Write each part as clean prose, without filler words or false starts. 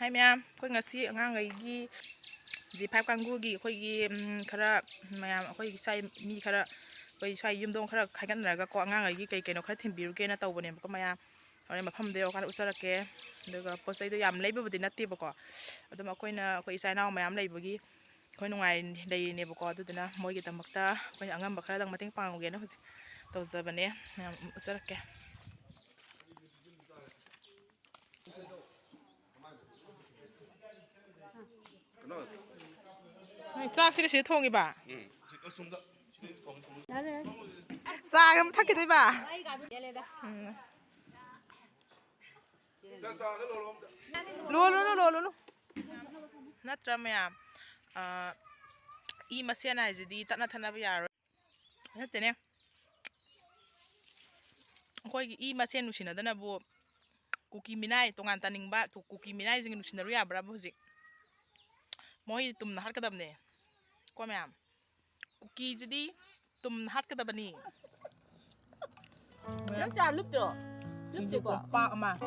ให้แม่ค่อยงาซีงางไอ้ยี่G5 กังกูกี่ค่อยกี่ขระแม่ค่อยใช้มีขระค่อยใช้ยืมดงขระใครกันอะไรก็กงางไอ้ยี่ไก่ๆเนาะขระทิ้งบิวเกน่าตัวบนเนี่ยก็มาเอาเนี่ยมาพัมเดียวกันอุตส่าห์แกเดี๋ยวก็พอใส่ตัวยำเลยแบบนี้นัดตีบก็เอาตัวมาค่อยน่ะค่อยใส่น้องแม่ยำเลยบกี้ค่อยนุ่งไงได้เนี่ยบก็ตัวนั้นมวยกี่ตั้งบักตาค่อยอ่างเงินบักขระตั้งมาทิ้งปังกันเนาะตัวจะแบบนี้อุตส่าห์แก싹 시리 시리 통이 봐. 응. 쏜다. 시리 통. 나는. 싹 한번 탁게 돼 봐. 응. 로로로로로. 나트라면 이 맛이나 이제디 딱 나타나봐야. 했더니. 거기 이 맛이 누시나더나 뭐 쿠키 미나이 동안 따닝 바 쿠키 미나이 지금 누시나로 야브라 보지. 뭐이 좀 할 거답네. 꼬매암 쿠키즈디 좀 할 거답니. 진짜 릅들어. 릅들어. 빠마.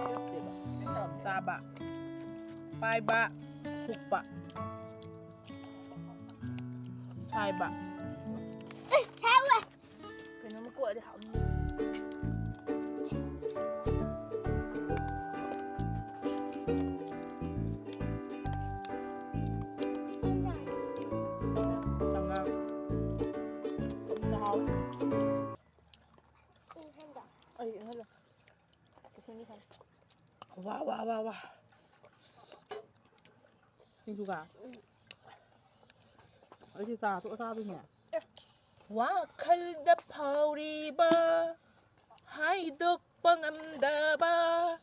사바. 빠이바. 국바. 차이바. 차이바. 그냥 먹고 어디 하. 와. 민수가 어디 사? 또 사더냐? 와 칼다 파우리바 하이덕 빵암다바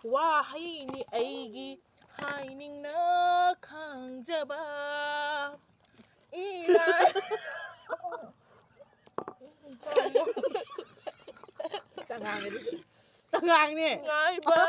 와 하이니 에이기 하이닝 나 강자바 이라 Ngang đi. Ngang nè. Ngay ba.